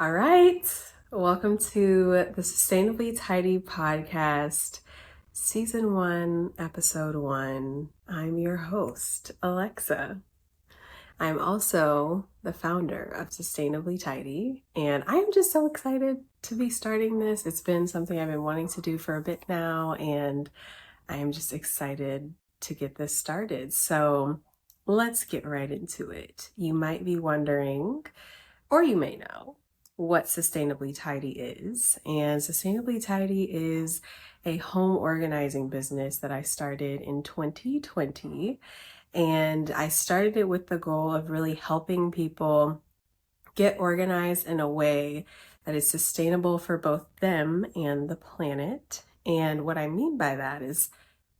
All right. Welcome to the Sustainably Tidy Podcast, Season 1, Episode 1. I'm your host, Alexa. I'm also the founder of Sustainably Tidy, and I am just so excited to be starting this. It's been something I've been wanting to do for a bit now, and I am just excited to get this started. So let's get right into it. You might be wondering, or you may know, what Sustainably Tidy is. And Sustainably Tidy is a home organizing business that I started in 2020. And I started it with the goal of really helping people get organized in a way that is sustainable for both them and the planet. And what I mean by that is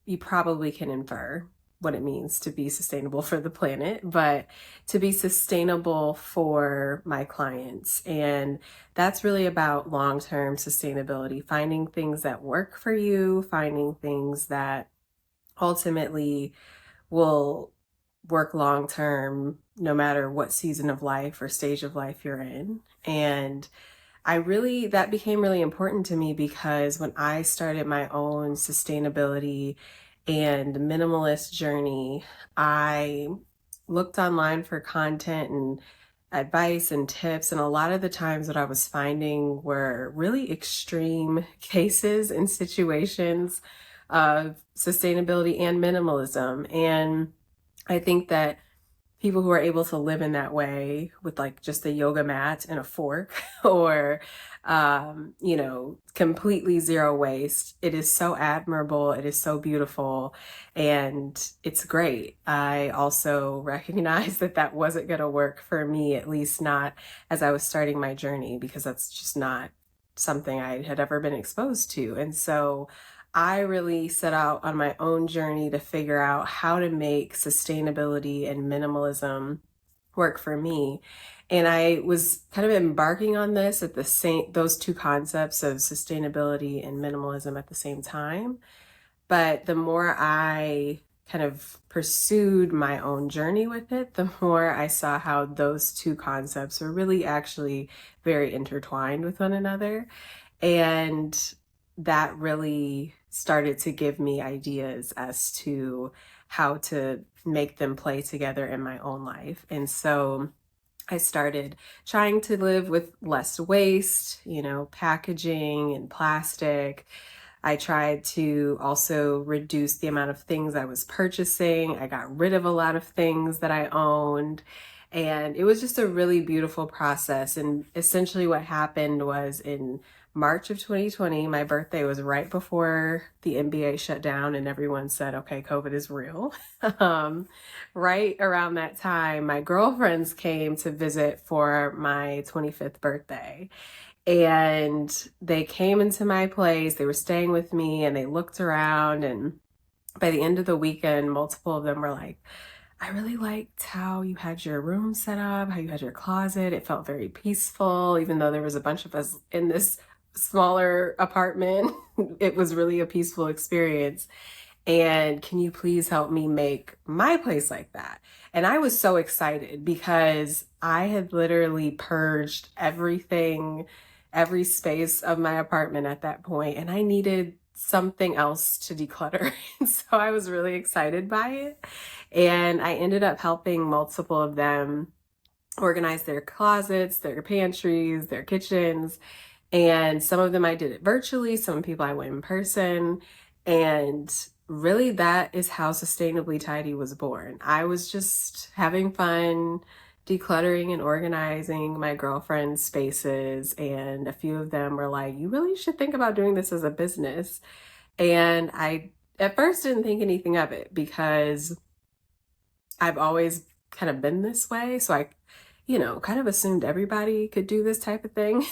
you probably can infer what it means to be sustainable for the planet, but to be sustainable for my clients. And that's really about long-term sustainability, finding things that work for you, finding things that ultimately will work long-term, no matter what season of life or stage of life you're in. And that became really important to me because when I started my own sustainability and minimalist journey, I looked online for content and advice and tips. And a lot of the times what I was finding were really extreme cases and situations of sustainability and minimalism. And I think that people who are able to live in that way with like just a yoga mat and a fork or completely zero waste, it is so admirable, it is so beautiful, and it's great. I also recognize that that wasn't going to work for me, at least not as I was starting my journey, because that's just not something I had ever been exposed to. And so I really set out on my own journey to figure out how to make sustainability and minimalism work for me. And I was kind of embarking on this at those two concepts of sustainability and minimalism at the same time. But the more I kind of pursued my own journey with it, the more I saw how those two concepts were really actually very intertwined with one another. And that really started to give me ideas as to how to make them play together in my own life. And so I started trying to live with less waste, packaging and plastic. I tried to also reduce the amount of things I was purchasing. I got rid of a lot of things that I owned. And it was just a really beautiful process. And essentially what happened was in March of 2020, my birthday was right before the NBA shut down and everyone said, okay, COVID is real. Right around that time, my girlfriends came to visit for my 25th birthday. And they came into my place, they were staying with me, and they looked around. And by the end of the weekend, multiple of them were like, I really liked how you had your room set up, how you had your closet. It felt very peaceful, even though there was a bunch of us in this smaller apartment. It was really a peaceful experience. And can you please help me make my place like that? And I was so excited because I had literally purged everything, every space of my apartment at that point, and I needed something else to declutter. And so I was really excited by it. And I ended up helping multiple of them organize their closets, their pantries, their kitchens. And some of them I did it virtually, some people I went in person. And really, that is how Sustainably Tidy was born. I was just having fun decluttering and organizing my girlfriend's spaces, and a few of them were like, you really should think about doing this as a business. And I at first didn't think anything of it because I've always kind of been this way. So I, kind of assumed everybody could do this type of thing,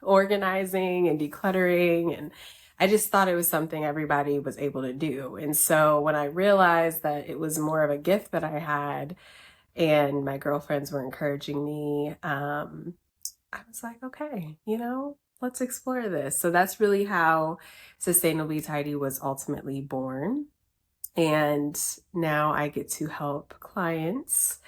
organizing and decluttering. And I just thought it was something everybody was able to do. And so when I realized that it was more of a gift that I had and my girlfriends were encouraging me, I was like, okay, let's explore this. So that's really how Sustainably Tidy was ultimately born. And now I get to help clients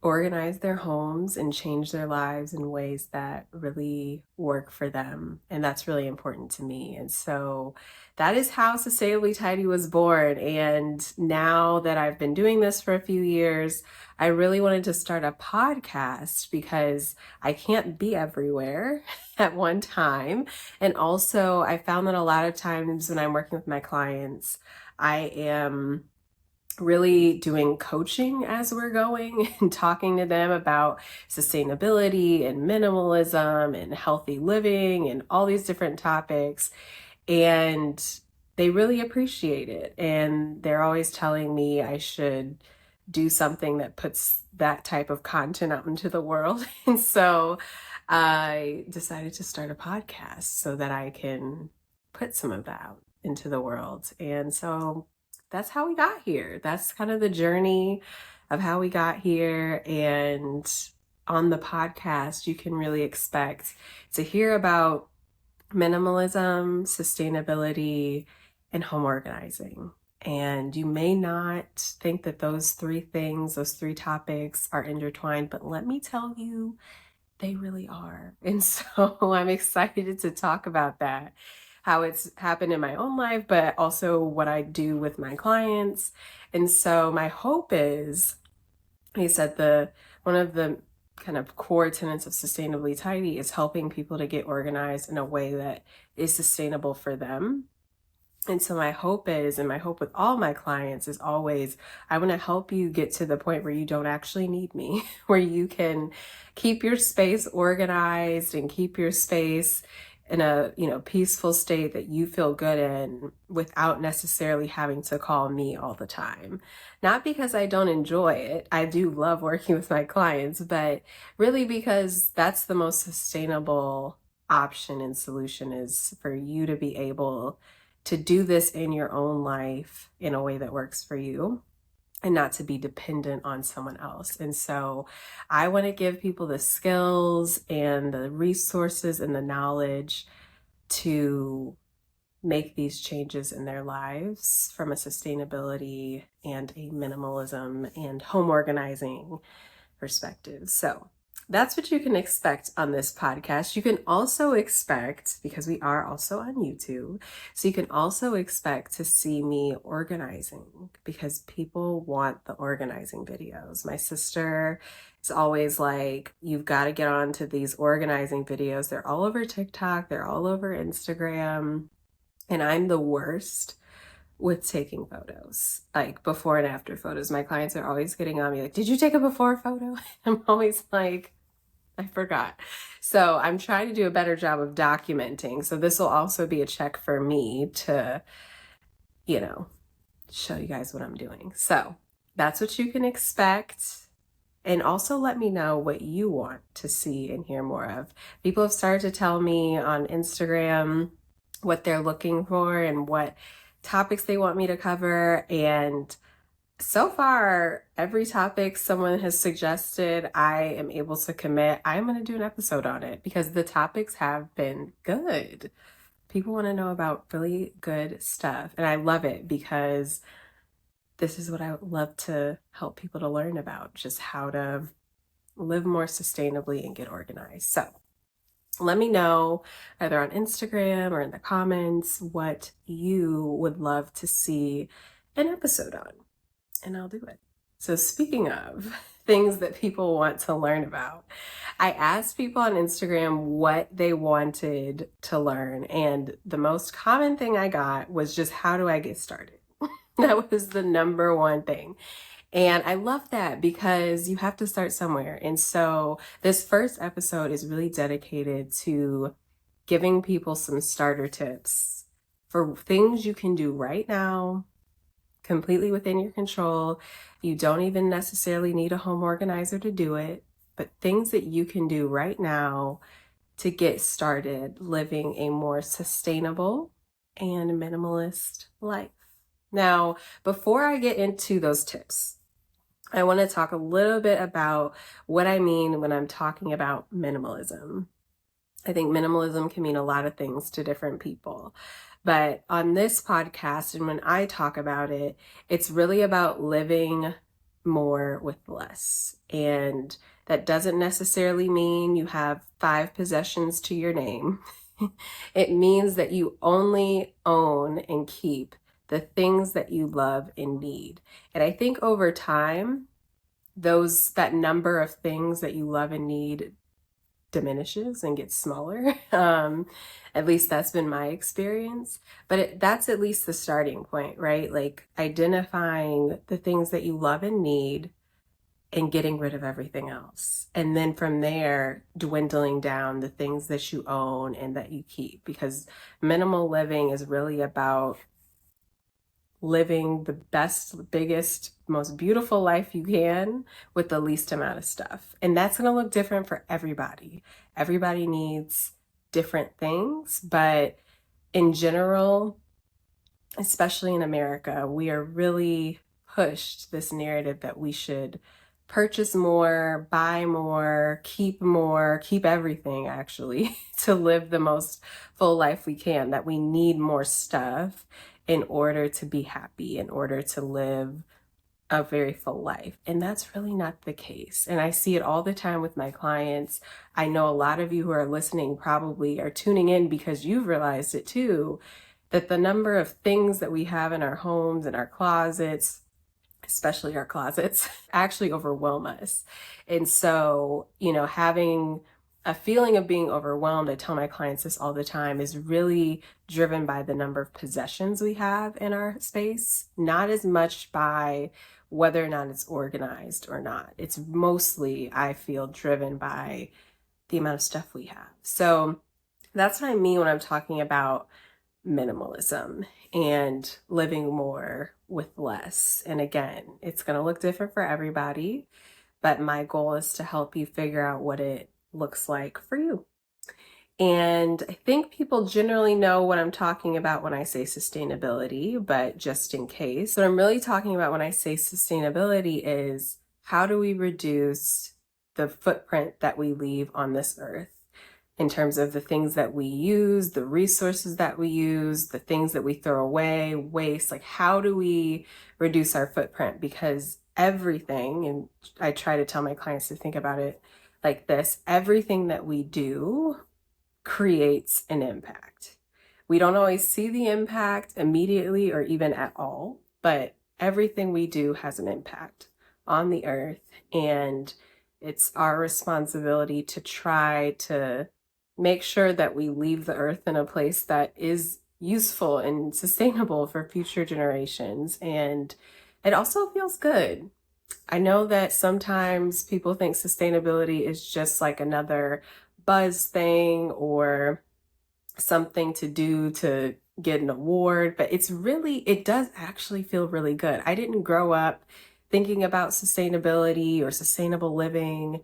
organize their homes and change their lives in ways that really work for them. And that's really important to me. And so that is how Sustainably Tidy was born. And now that I've been doing this for a few years, I really wanted to start a podcast because I can't be everywhere at one time. And also, I found that a lot of times when I'm working with my clients, I am really doing coaching as we're going and talking to them about sustainability and minimalism and healthy living and all these different topics. And they really appreciate it. And they're always telling me I should do something that puts that type of content out into the world. And so I decided to start a podcast so that I can put some of that out into the world. And so that's how we got here. That's kind of the journey of how we got here. And on the podcast, you can really expect to hear about minimalism, sustainability, and home organizing. And you may not think that those three things, those three topics are intertwined, but let me tell you, they really are. And so I'm excited to talk about that, how it's happened in my own life, but also what I do with my clients. And so my hope is, he said, one of the kind of core tenets of Sustainably Tidy is helping people to get organized in a way that is sustainable for them. And so my hope is, and my hope with all my clients is always, I want to help you get to the point where you don't actually need me, where you can keep your space organized and keep your space in a, peaceful state that you feel good in without necessarily having to call me all the time. Not because I don't enjoy it. I do love working with my clients, but really because that's the most sustainable option and solution, is for you to be able to do this in your own life in a way that works for you and not to be dependent on someone else. And so I want to give people the skills and the resources and the knowledge to make these changes in their lives from a sustainability and a minimalism and home organizing perspective. So that's what you can expect on this podcast. You can also expect, because we are also on YouTube, so you can also expect to see me organizing, because people want the organizing videos. My sister is always like, you've got to get on to these organizing videos. They're all over TikTok. They're all over Instagram. And I'm the worst with taking photos, like before and after photos. My clients are always getting on me like, did you take a before photo? I'm always like, I forgot. So I'm trying to do a better job of documenting. So this will also be a check for me to, show you guys what I'm doing. So that's what you can expect. And also let me know what you want to see and hear more of. People have started to tell me on Instagram what they're looking for and what topics they want me to cover. And so far, every topic someone has suggested, I am able to commit. I'm going to do an episode on it because the topics have been good. People want to know about really good stuff. And I love it because this is what I would love to help people to learn about, just how to live more sustainably and get organized. So let me know either on Instagram or in the comments what you would love to see an episode on, and I'll do it. So speaking of things that people want to learn about, I asked people on Instagram what they wanted to learn, and the most common thing I got was just, how do I get started? That was the number one thing. And I love that because you have to start somewhere. And so this first episode is really dedicated to giving people some starter tips for things you can do right now, completely within your control. You don't even necessarily need a home organizer to do it, but things that you can do right now to get started living a more sustainable and minimalist life. Now, before I get into those tips, I want to talk a little bit about what I mean when I'm talking about minimalism. I think minimalism can mean a lot of things to different people. But on this podcast, and when I talk about it, it's really about living more with less. And that doesn't necessarily mean you have 5 possessions to your name. It means that you only own and keep the things that you love and need. And I think over time, that number of things that you love and need diminishes and gets smaller. At least that's been my experience. But that's at least the starting point, right? Like identifying the things that you love and need and getting rid of everything else. And then from there, dwindling down the things that you own and that you keep. Because minimal living is really about living the best, biggest, most beautiful life you can with the least amount of stuff. And that's going to look different for everybody. Everybody needs different things, but in general, especially in America, we are really pushed this narrative that we should purchase more, buy more, keep everything actually to live the most full life we can, that we need more stuff in order to be happy, in order to live a very full life. And that's really not the case. And I see it all the time with my clients. I know a lot of you who are listening probably are tuning in because you've realized it too, that the number of things that we have in our homes and our closets, especially our closets, actually overwhelm us. And so, having a feeling of being overwhelmed, I tell my clients this all the time, is really driven by the number of possessions we have in our space, not as much by whether or not it's organized or not. It's mostly, I feel, driven by the amount of stuff we have. So that's what I mean when I'm talking about minimalism and living more with less. And again, it's going to look different for everybody, but my goal is to help you figure out what it looks like for you. And I think people generally know what I'm talking about when I say sustainability, but just in case, what I'm really talking about when I say sustainability is how do we reduce the footprint that we leave on this earth in terms of the things that we use, the resources that we use, the things that we throw away, waste. Like, how do we reduce our footprint? Because everything, and I try to tell my clients to think about it like this, everything that we do creates an impact. We don't always see the impact immediately or even at all, but everything we do has an impact on the earth. And it's our responsibility to try to make sure that we leave the earth in a place that is useful and sustainable for future generations. And it also feels good. I know that sometimes people think sustainability is just like another buzz thing or something to do to get an award, but it does actually feel really good. I didn't grow up thinking about sustainability or sustainable living,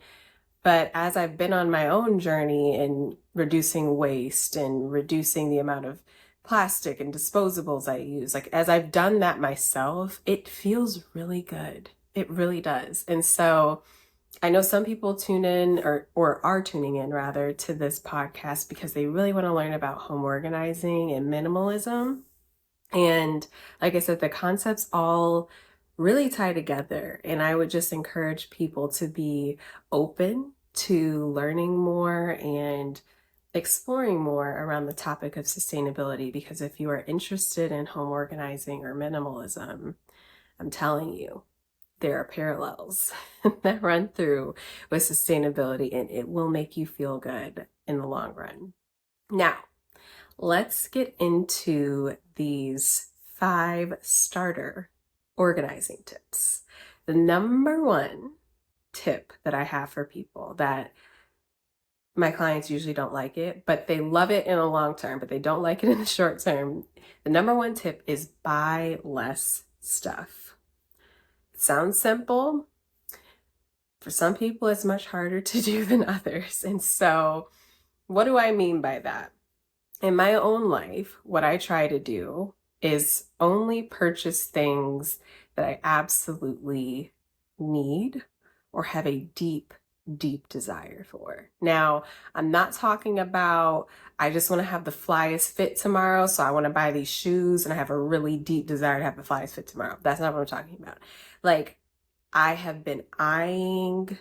but as I've been on my own journey in reducing waste and reducing the amount of plastic and disposables I use, like as I've done that myself, it feels really good. It really does. And so I know some people tune in or are tuning in rather to this podcast because they really want to learn about home organizing and minimalism. And like I said, the concepts all really tie together. And I would just encourage people to be open to learning more and exploring more around the topic of sustainability. Because if you are interested in home organizing or minimalism, I'm telling you, there are parallels that run through with sustainability, and it will make you feel good in the long run. Now, let's get into these 5 starter organizing tips. The number one tip that I have for people that my clients usually don't like it, but they love it in the long term, but they don't like it in the short term. The number one tip is buy less stuff. It sounds simple. For some people, it's much harder to do than others. And so what do I mean by that? In my own life, what I try to do is only purchase things that I absolutely need or have a deep desire for. Now, I'm not talking about I just want to have the flyest fit tomorrow, so I want to buy these shoes and I have a really deep desire to have the flyest fit tomorrow. That's not what I'm talking about. Like, I have been eyeing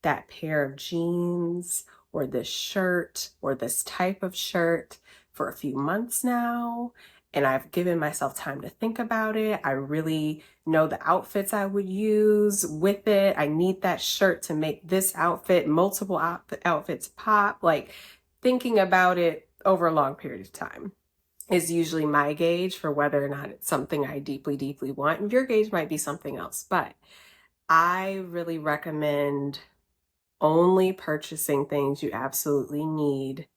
that pair of jeans or this shirt or this type of shirt for a few months now. And I've given myself time to think about it. I really know the outfits I would use with it. I need that shirt to make this outfit, multiple outfits pop. Like thinking about it over a long period of time is usually my gauge for whether or not it's something I deeply, deeply want. And your gauge might be something else, but I really recommend only purchasing things you absolutely need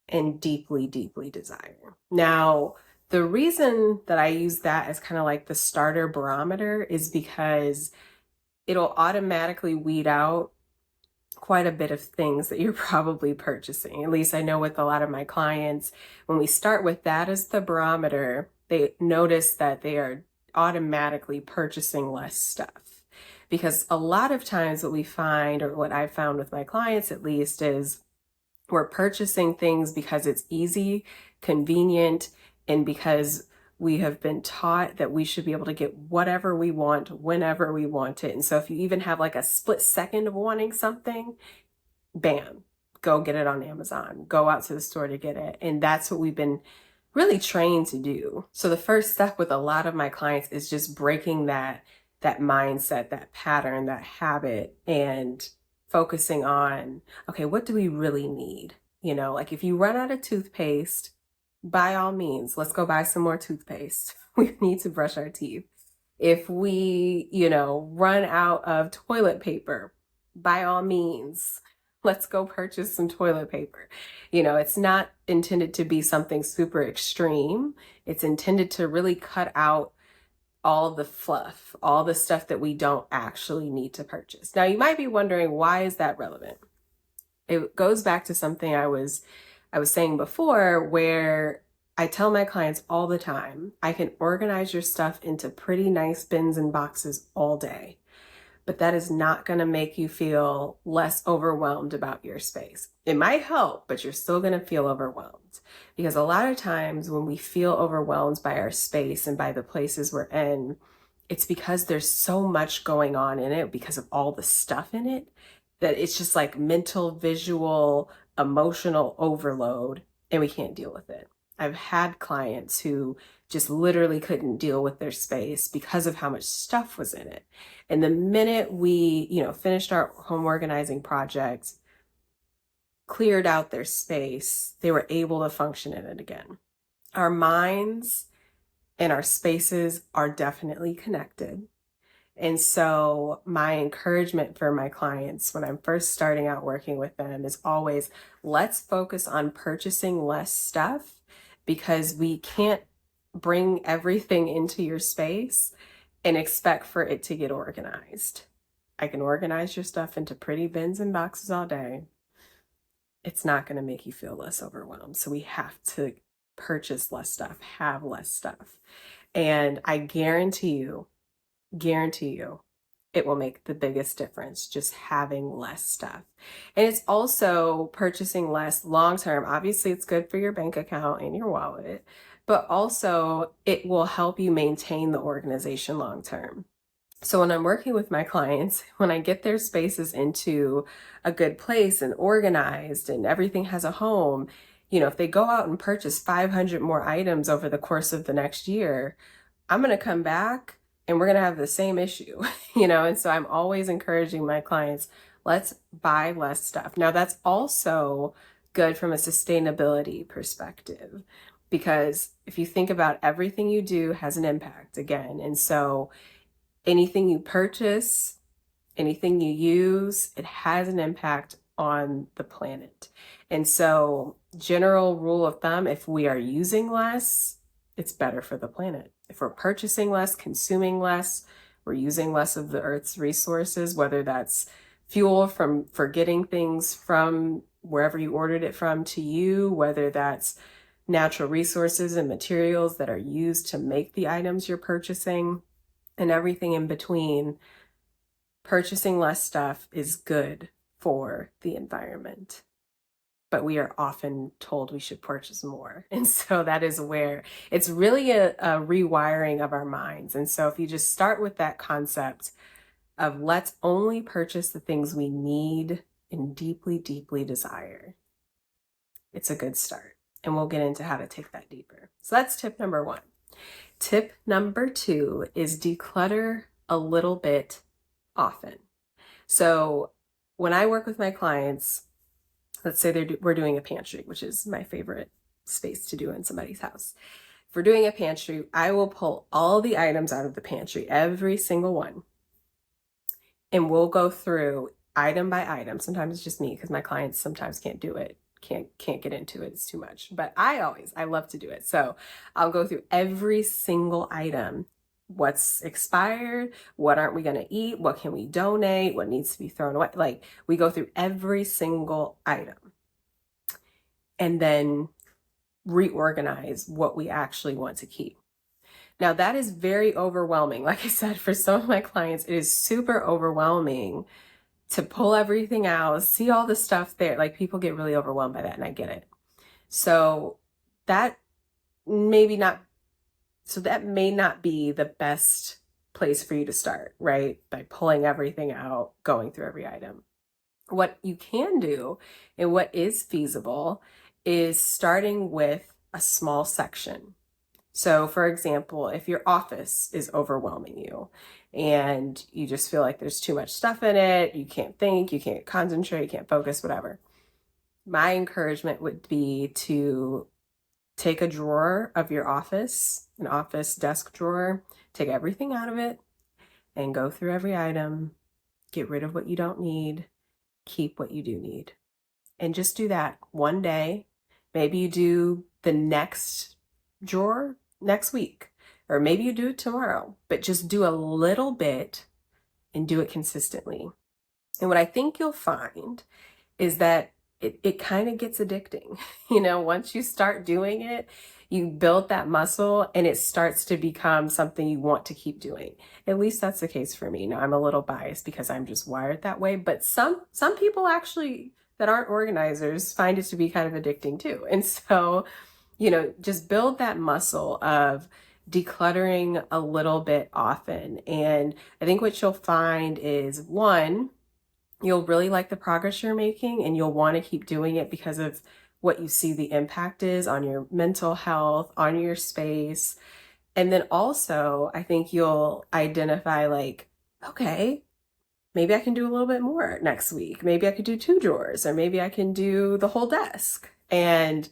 and deeply, deeply desire. Now, the reason that I use that as kind of like the starter barometer is because it'll automatically weed out quite a bit of things that you're probably purchasing. At least I know with a lot of my clients, when we start with that as the barometer, they notice that they are automatically purchasing less stuff. Because a lot of times what we find, or what I've found with my clients at least, is we're purchasing things because it's easy, convenient, and because we have been taught that we should be able to get whatever we want whenever we want it. And so if you even have like a split second of wanting something, bam, go get it on Amazon, go out to the store to get it. And that's what we've been really trained to do. So the first step with a lot of my clients is just breaking that mindset, that pattern, that habit, and focusing on, okay, what do we really need? You know, like if you run out of toothpaste, by all means, let's go buy some more toothpaste. We need to brush our teeth. If we, run out of toilet paper, by all means, let's go purchase some toilet paper. It's not intended to be something super extreme. It's intended to really cut out all the fluff, all the stuff that we don't actually need to purchase. Now, you might be wondering, why is that relevant? It goes back to something I was saying before, where I tell my clients all the time, I can organize your stuff into pretty nice bins and boxes all day, but that is not going to make you feel less overwhelmed about your space. It might help, but you're still going to feel overwhelmed, because a lot of times when we feel overwhelmed by our space and by the places we're in, it's because there's so much going on in it because of all the stuff in it, that it's just like mental, visual, emotional overload, and we can't deal with it. I've had clients who just literally couldn't deal with their space because of how much stuff was in it. And the minute we, finished our home organizing project, cleared out their space, they were able to function in it again. Our minds and our spaces are definitely connected. And so my encouragement for my clients when I'm first starting out working with them is always, let's focus on purchasing less stuff, because we can't bring everything into your space and expect for it to get organized. I can organize your stuff into pretty bins and boxes all day. It's not going to make you feel less overwhelmed. So we have to purchase less stuff, have less stuff. And I guarantee you, it will make the biggest difference just having less stuff. And it's also purchasing less long term. Obviously, it's good for your bank account and your wallet, but also it will help you maintain the organization long term. So when I'm working with my clients, when I get their spaces into a good place and organized and everything has a home, if they go out and purchase 500 more items over the course of the next year, I'm going to come back and we're going to have the same issue, and so I'm always encouraging my clients, let's buy less stuff. Now, that's also good from a sustainability perspective, because if you think about, everything you do has an impact again. And so anything you purchase, anything you use, it has an impact on the planet. And so, general rule of thumb, if we are using less, it's better for the planet. If we're purchasing less, consuming less, we're using less of the Earth's resources, whether that's fuel for getting things from wherever you ordered it from to you, whether that's natural resources and materials that are used to make the items you're purchasing, and everything in between. Purchasing less stuff is good for the environment, but we are often told we should purchase more. And so that is where it's really a rewiring of our minds. And so if you just start with that concept, of let's only purchase the things we need and deeply, deeply desire. It's a good start. And we'll get into how to take that deeper. So that's tip number 1. Tip number 2 is declutter a little bit often. So when I work with my clients, let's say we're doing a pantry, which is my favorite space to do in somebody's house. If we're doing a pantry, I will pull all the items out of the pantry, every single one, and we'll go through item by item. Sometimes it's just me because my clients sometimes can't do it, can't get into it. It's too much. But I love to do it. So I'll go through every single item. What's expired? What aren't we going to eat? What can we donate? What needs to be thrown away? Like, we go through every single item and then reorganize what we actually want to keep. Now, that is very overwhelming. Like I said, for some of my clients, it is super overwhelming to pull everything out, see all the stuff there. Like, people get really overwhelmed by that, and I get it. So that may not be the best place for you to start, right? By pulling everything out, going through every item. What you can do and what is feasible is starting with a small section. So for example, if your office is overwhelming you and you just feel like there's too much stuff in it, you can't think, you can't concentrate, you can't focus, whatever. My encouragement would be to take a drawer of your office, an office desk drawer, take everything out of it and go through every item, get rid of what you don't need, keep what you do need. And just do that one day. Maybe you do the next drawer next week, or maybe you do it tomorrow, but just do a little bit and do it consistently. And what I think you'll find is that it kind of gets addicting. Once you start doing it, you build that muscle and it starts to become something you want to keep doing. At least that's the case for me. Now, I'm a little biased because I'm just wired that way, but some people actually that aren't organizers find it to be kind of addicting too. And so, just build that muscle of decluttering a little bit often. And I think what you'll find is, one, you'll really like the progress you're making and you'll want to keep doing it because of what you see the impact is on your mental health, on your space. And then also, I think you'll identify like, okay, maybe I can do a little bit more next week. Maybe I could do 2 drawers, or maybe I can do the whole desk, and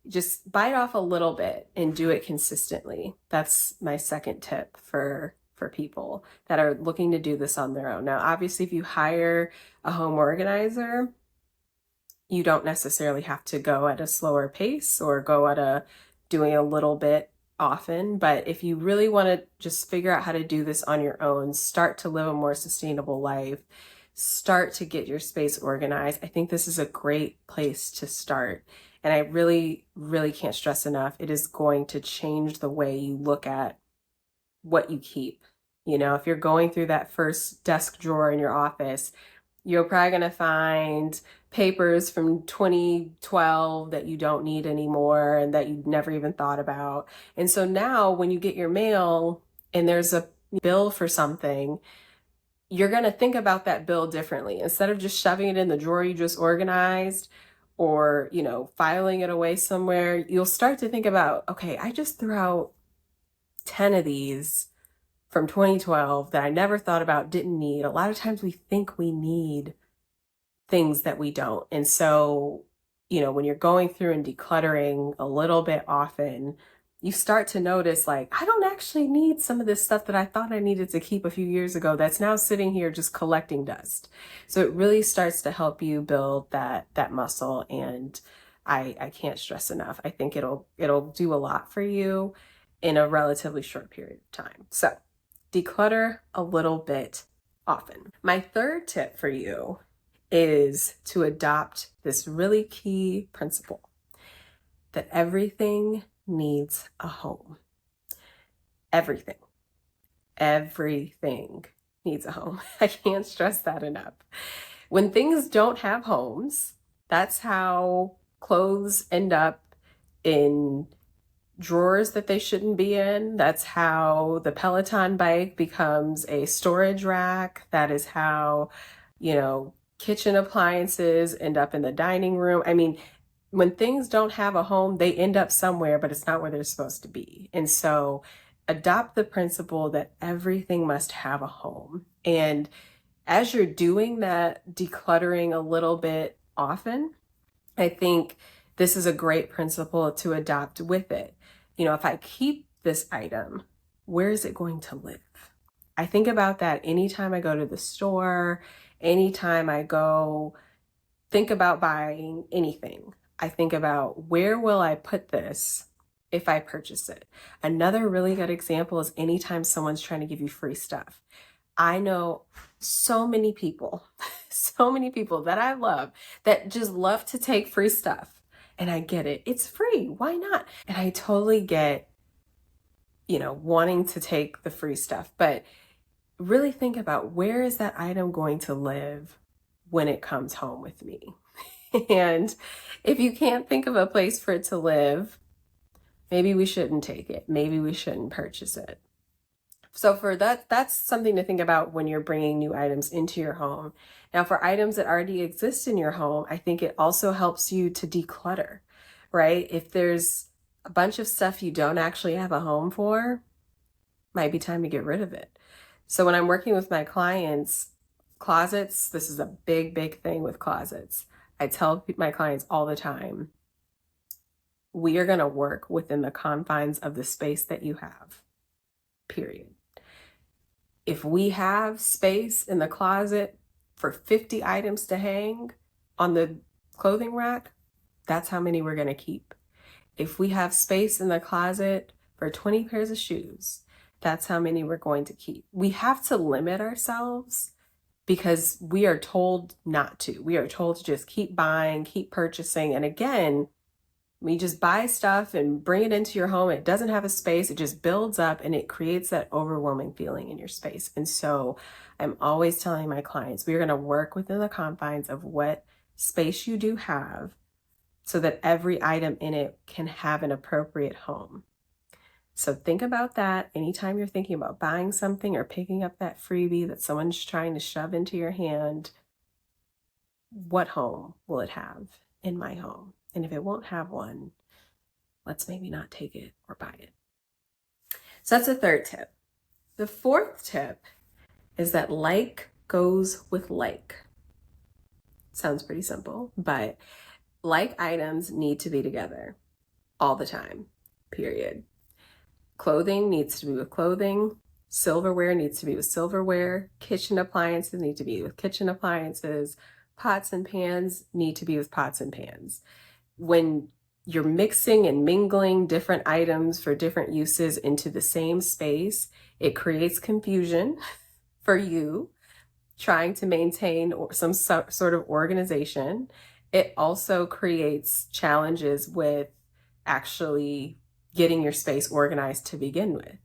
just bite off a little bit and do it consistently. That's my second tip for people that are looking to do this on their own. Now, obviously, if you hire a home organizer, you don't necessarily have to go at a slower pace or go at doing a little bit often. But if you really want to just figure out how to do this on your own, start to live a more sustainable life, start to get your space organized, I think this is a great place to start. And I really, really can't stress enough, it is going to change the way you look at what you keep. If you're going through that first desk drawer in your office, you're probably going to find papers from 2012 that you don't need anymore and that you never even thought about. And so now when you get your mail and there's a bill for something, you're going to think about that bill differently. Instead of just shoving it in the drawer you just organized, or, filing it away somewhere, you'll start to think about, okay, I just threw out 10 of these from 2012 that I never thought about, didn't need. A lot of times we think we need things that we don't. And so, when you're going through and decluttering a little bit often, you start to notice like, I don't actually need some of this stuff that I thought I needed to keep a few years ago that's now sitting here just collecting dust. So it really starts to help you build that muscle. And I can't stress enough. I think it'll do a lot for you in a relatively short period of time. So declutter a little bit often. My third tip for you is to adopt this really key principle that everything needs a home. Everything needs a home. I can't stress that enough. When things don't have homes, that's how clothes end up in drawers that they shouldn't be in. That's how the Peloton bike becomes a storage rack. That is how, kitchen appliances end up in the dining room. I mean, when things don't have a home, they end up somewhere, but it's not where they're supposed to be. And so adopt the principle that everything must have a home. And as you're doing that decluttering a little bit often, I think this is a great principle to adopt with it. If I keep this item, where is it going to live? I think about that anytime I go to the store, anytime I go think about buying anything. I think about, where will I put this if I purchase it? Another really good example is anytime someone's trying to give you free stuff. I know so many people that I love that just love to take free stuff. And I get it. It's free. Why not? And I totally get, wanting to take the free stuff. But really think about, where is that item going to live when it comes home with me? And if you can't think of a place for it to live, maybe we shouldn't take it. Maybe we shouldn't purchase it. So for that's something to think about when you're bringing new items into your home. Now, for items that already exist in your home, I think it also helps you to declutter, right? If there's a bunch of stuff you don't actually have a home for, might be time to get rid of it. So when I'm working with my clients, closets, this is a big, big thing with closets. I tell my clients all the time, we are going to work within the confines of the space that you have, period. If we have space in the closet for 50 items to hang on the clothing rack, that's how many we're going to keep. If we have space in the closet for 20 pairs of shoes, that's how many we're going to keep. We have to limit ourselves because we are told not to. We are told to just keep buying, keep purchasing. And again, when you just buy stuff and bring it into your home, it doesn't have a space, it just builds up and it creates that overwhelming feeling in your space. And so I'm always telling my clients, we're going to work within the confines of what space you do have so that every item in it can have an appropriate home. So think about that anytime you're thinking about buying something or picking up that freebie that someone's trying to shove into your hand. What home will it have in my home? And if it won't have one, let's maybe not take it or buy it. So that's the third tip. The fourth tip is that like goes with like. Sounds pretty simple, but like items need to be together all the time, period. Clothing needs to be with clothing. Silverware needs to be with silverware. Kitchen appliances need to be with kitchen appliances. Pots and pans need to be with pots and pans. When you're mixing and mingling different items for different uses into the same space, it creates confusion for you trying to maintain some sort of organization. It also creates challenges with actually getting your space organized to begin with.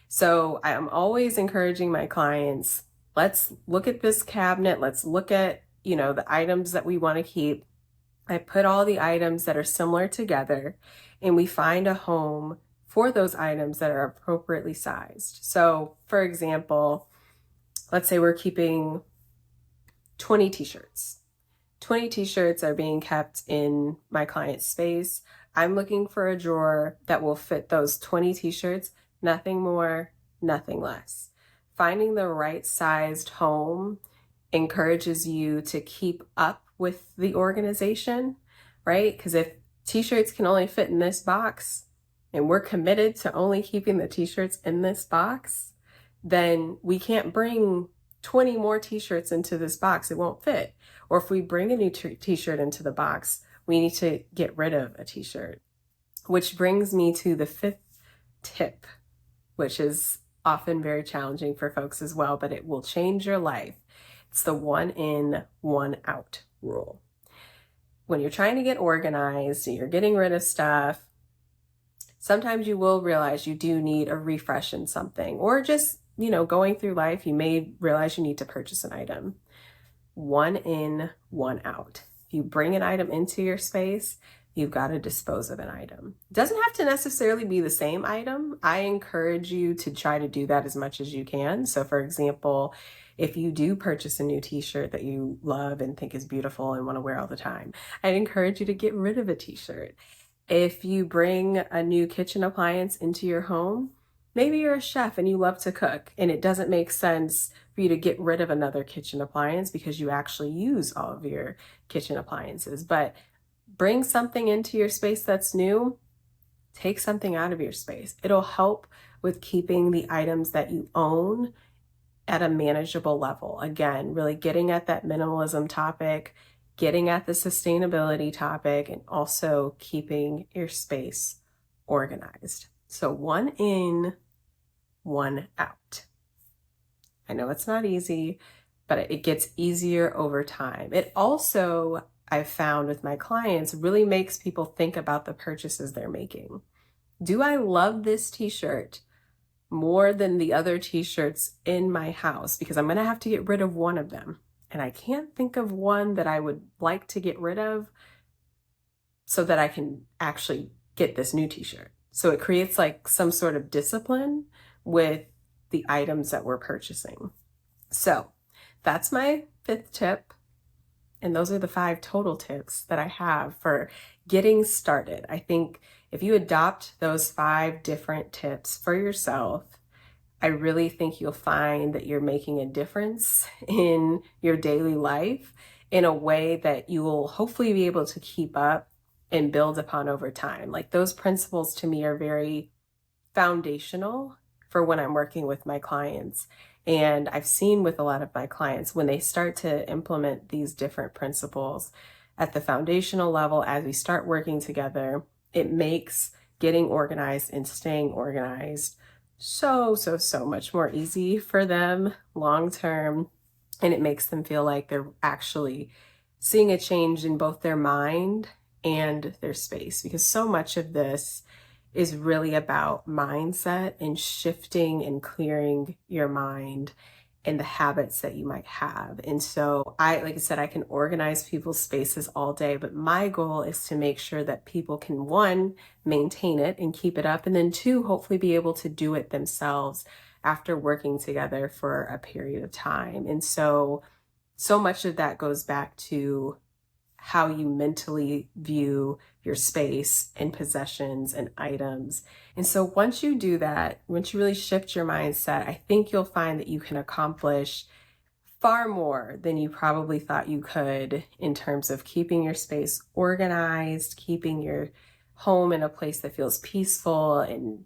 So I'm always encouraging my clients, let's look at this cabinet. Let's look at, the items that we want to keep. I put all the items that are similar together and we find a home for those items that are appropriately sized. So for example, let's say we're keeping 20 t-shirts. 20 t-shirts are being kept in my client's space. I'm looking for a drawer that will fit those 20 t-shirts, nothing more, nothing less. Finding the right sized home encourages you to keep up with the organization, right? Because if t-shirts can only fit in this box and we're committed to only keeping the t-shirts in this box, then we can't bring 20 more t-shirts into this box. It won't fit. Or if we bring a new t-shirt into the box, we need to get rid of a t-shirt. Which brings me to the fifth tip, which is often very challenging for folks as well, but it will change your life. It's the 1 in, 1 out rule. When you're trying to get organized and you're getting rid of stuff, sometimes you will realize you do need a refresh in something, or just, going through life, you may realize you need to purchase an item. 1 in, 1 out. If you bring an item into your space, you've got to dispose of an item. It doesn't have to necessarily be the same item. I encourage you to try to do that as much as you can. So for example, if you do purchase a new t-shirt that you love and think is beautiful and want to wear all the time, I'd encourage you to get rid of a t-shirt. If you bring a new kitchen appliance into your home, maybe you're a chef and you love to cook and it doesn't make sense for you to get rid of another kitchen appliance because you actually use all of your kitchen appliances. But bring something into your space that's new, take something out of your space. It'll help with keeping the items that you own at a manageable level. Again, really getting at that minimalism topic, getting at the sustainability topic, and also keeping your space organized. So one in, one out. I know it's not easy, but it gets easier over time. It also, I've found with my clients, really makes people think about the purchases they're making. Do I love this t-shirt more than the other t-shirts in my house? Because I'm going to have to get rid of one of them. And I can't think of one that I would like to get rid of so that I can actually get this new t-shirt. So it creates like some sort of discipline with the items that we're purchasing. So that's my 5th tip. And those are the 5 total tips that I have for getting started. I think if you adopt those 5 different tips for yourself, I really think you'll find that you're making a difference in your daily life in a way that you will hopefully be able to keep up and build upon over time. Like those principles to me are very foundational for when I'm working with my clients. And I've seen with a lot of my clients, when they start to implement these different principles at the foundational level, as we start working together, it makes getting organized and staying organized so much more easy for them long term. And it makes them feel like they're actually seeing a change in both their mind and their space, because so much of this is really about mindset and shifting and clearing your mind and the habits that you might have. And so like I said, I can organize people's spaces all day, but my goal is to make sure that people can, 1, maintain it and keep it up, and then 2, hopefully be able to do it themselves after working together for a period of time. And so much of that goes back to how you mentally view your space and possessions and items. And so once you do that, once you really shift your mindset, I think you'll find that you can accomplish far more than you probably thought you could in terms of keeping your space organized, keeping your home in a place that feels peaceful and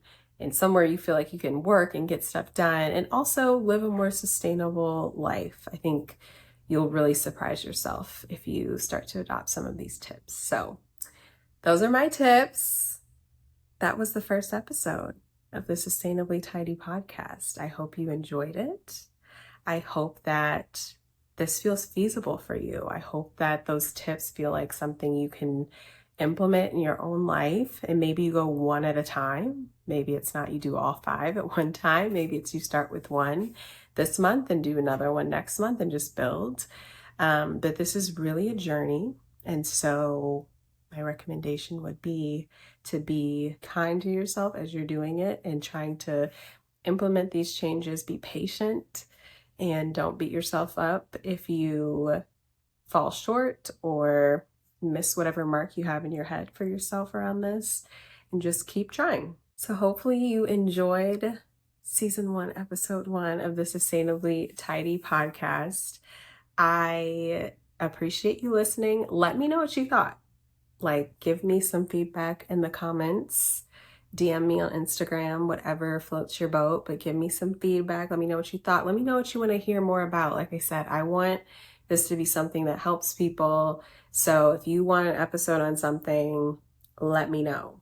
somewhere you feel like you can work and get stuff done, and also live a more sustainable life. I think you'll really surprise yourself if you start to adopt some of these tips. So those are my tips. That was the first episode of the Sustainably Tidy Podcast. I hope you enjoyed it. I hope that this feels feasible for you. I hope that those tips feel like something you can implement in your own life, and maybe you go one at a time. Maybe it's not you do all 5 at one time. Maybe it's you start with 1 this month and do another one next month and just build. But this is really a journey. And so my recommendation would be to be kind to yourself as you're doing it and trying to implement these changes. Be patient and don't beat yourself up if you fall short or miss whatever mark you have in your head for yourself around this, and just keep trying. So hopefully you enjoyed Season 1, Episode 1 of the Sustainably Tidy Podcast. I appreciate you listening. Let me know what you thought. Like, give me some feedback in the comments. DM me on Instagram, whatever floats your boat, but give me some feedback. Let me know what you thought. Let me know what you want to hear more about. Like I said, I want this to be something that helps people. So if you want an episode on something, let me know,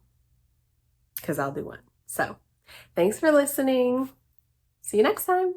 because I'll do one. So thanks for listening. See you next time.